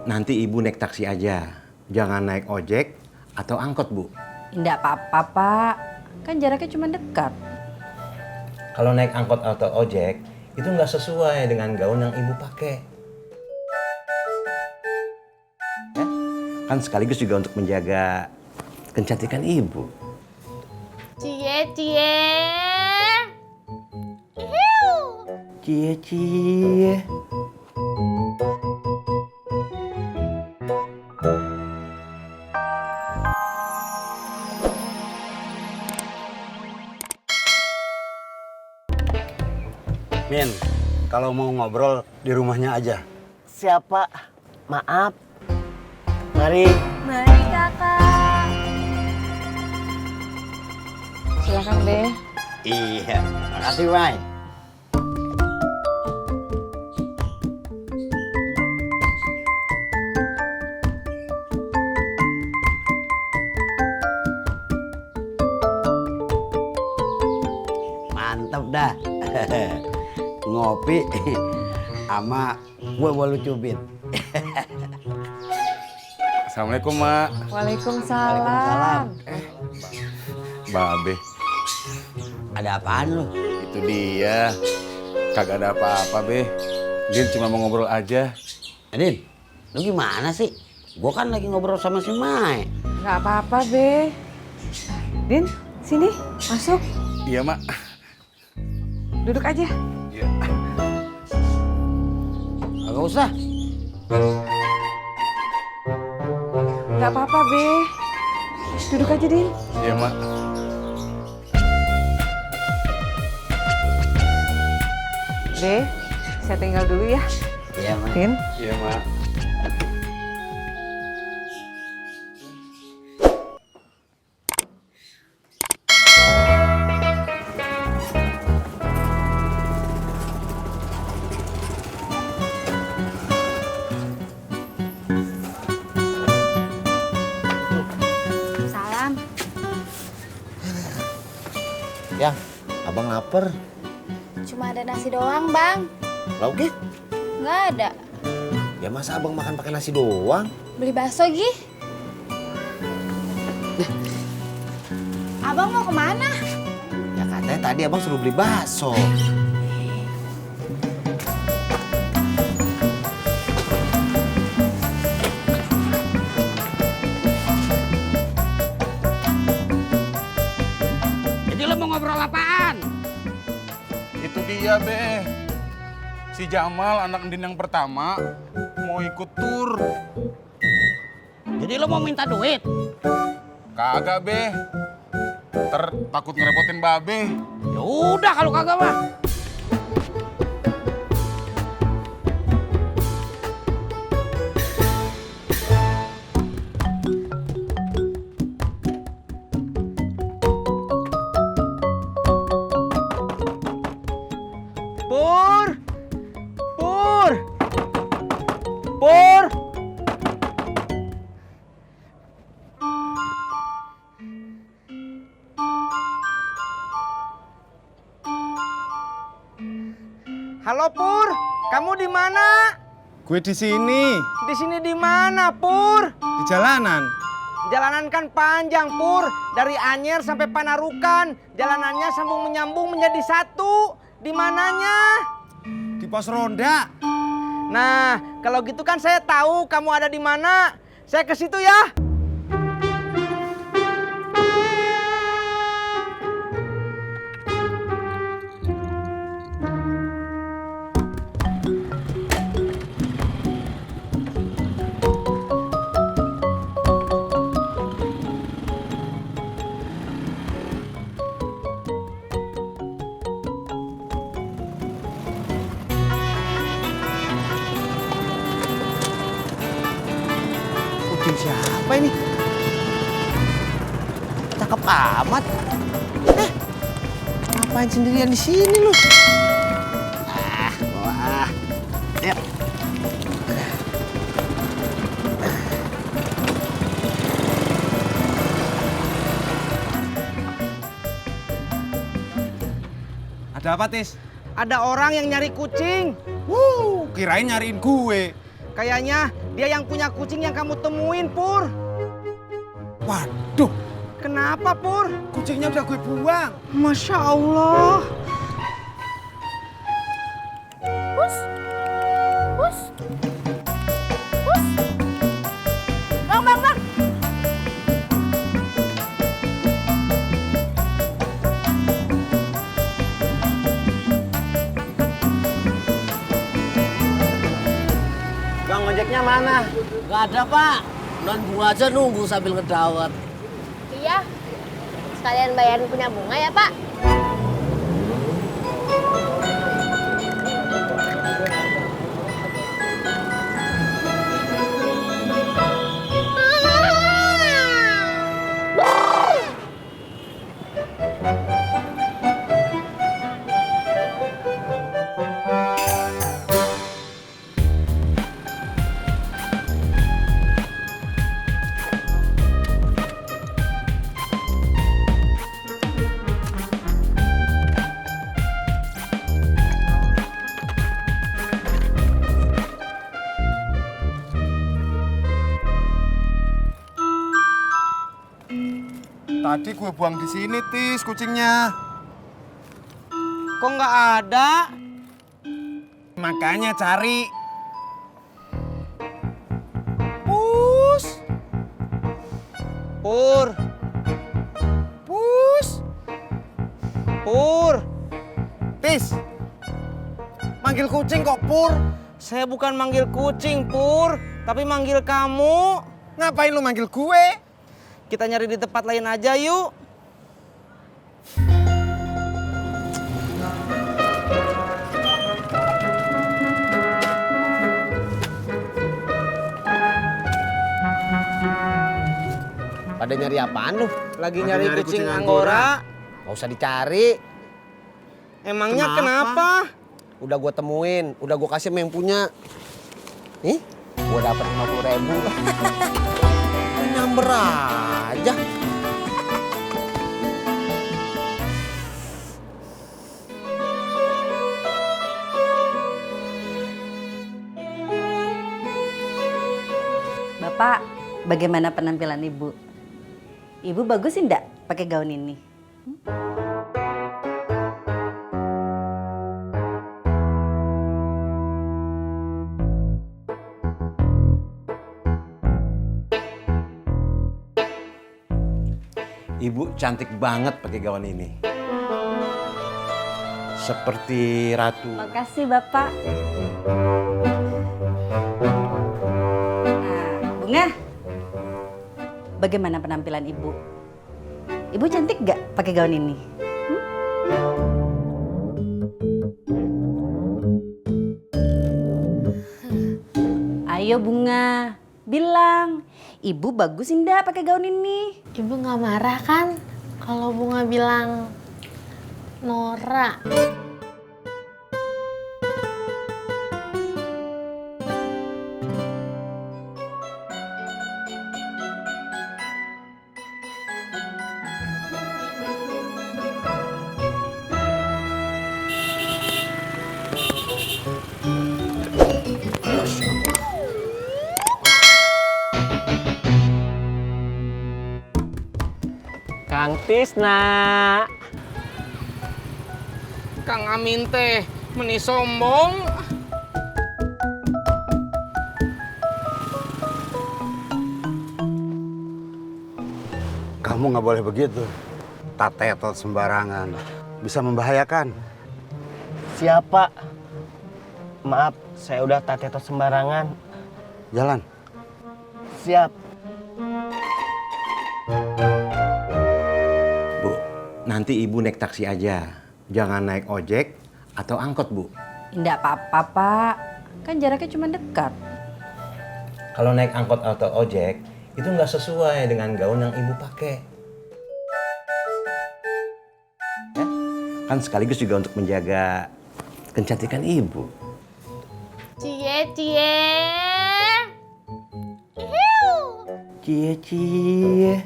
nanti ibu naik taksi aja. Jangan naik ojek atau angkot, Bu. Nggak apa-apa, Pak. Kan jaraknya cuma dekat. Kalau naik angkot atau ojek, itu nggak sesuai dengan gaun yang ibu pakai. Ya? Kan sekaligus juga untuk menjaga kecantikan ibu. Cie, cie. Cie, cie. Min, kalau mau ngobrol di rumahnya aja. Siapa? Maaf. Mari. Mari kakak. Silakan, Be. Iya, makasih, Mai. Mantap dah. Ngopi sama gue bolu cubit. Assalamualaikum, Mak. Waalaikumsalam. Babe, Ada apaan lu? itu dia. Kagak ada apa-apa, Be. Dia cuma mau ngobrol aja. Adin, lu gimana sih? Gue kan lagi ngobrol sama si Mai. Nggak apa-apa, Be. Din, sini. Masuk. Iya, Mak. Duduk aja. Iya. Kagak usah. Nggak apa-apa, Be. Duduk aja, Din. Iya, Mak. Be, saya tinggal dulu ya. Iya, Mai. Din. Iya, Mak. Salam. Yang, abang lapar. Cuma ada nasi doang, Bang. Lauknya? Nggak ada. Ya masa abang makan pakai nasi doang? Beli bakso, Gi. Abang mau kemana? Ya katanya tadi abang suruh beli bakso. Jadi lo mau ngobrol apaan? Itu dia, Be. Si Jamal, anak Ndin yang pertama, mau ikut tur. Jadi lo mau minta duit? Kagak, Be. Takut ngerepotin Babe. Ya udah kalau kagak mah. Pur! Pur! Pur! Halo Pur, kamu di mana? Gue di sini, Di sini di mana Pur? di jalanan. Jalanan kan panjang Pur, dari Anyer sampai Panarukan. Jalanannya sambung menyambung menjadi satu. Di mananya? Di pos ronda. Nah, kalau gitu kan saya tahu kamu ada di mana. Saya ke situ ya. Kucing siapa ini? Cakep amat. Ngapain sendirian di sini lu? Wah, yuk. Ada apa, Tis? Ada orang yang nyari kucing. Kirain nyariin gue. Kayaknya Dia yang punya kucing yang kamu temuin, Pur. Waduh, Kenapa, Pur? kucingnya udah gue buang. Masya Allah. Pus. Pus. Pus. Bang, bang, bang. Bang, ojeknya mana? Gak ada, Pak. Non bunga aja nunggu sambil ngedawet. Iya. Sekalian bayarin punya bunga ya, Pak. Tadi gue buang di sini, Tis, kucingnya. Kok nggak ada? Makanya cari. Pus. Pur. Pus. Pur. Tis, manggil kucing kok, Pur. Saya bukan manggil kucing, Pur, tapi manggil kamu. Ngapain lu manggil gue? Kita nyari di tempat lain aja yuk. Pada nyari apaan lu? Lagi nyari kucing Anggora. Gak usah dicari. Emangnya kenapa? Udah gua temuin, udah gua kasih sama yang punya. Nih, gua dapet 50.000. Nyamber aja. Bapak, bagaimana penampilan Ibu? Ibu bagus enggak pakai gaun ini? Ibu cantik banget pakai gaun ini. Seperti ratu. Makasih Bapak. Nah, Bunga, bagaimana penampilan Ibu? Ibu cantik gak pakai gaun ini? Ayo Bunga, bilang, Ibu bagus enggak pakai gaun ini? Ibu nggak marah kan kalau Bunga bilang Nora? Kang Tisna. Kang Amin teh meni sombong. Kamu nggak boleh begitu. Tatetot sembarangan. Bisa membahayakan. Siapa? Maaf, saya udah tatetot sembarangan. Jalan. Siap. Bu, nanti Ibu naik taksi aja. Jangan naik ojek atau angkot, Bu. Enggak apa-apa Pak, kan jaraknya cuma dekat. Kalau naik angkot atau ojek, itu nggak sesuai dengan gaun yang Ibu pakai. Ya? Kan sekaligus juga untuk menjaga kecantikan Ibu. Cie, cie. Cie, cie.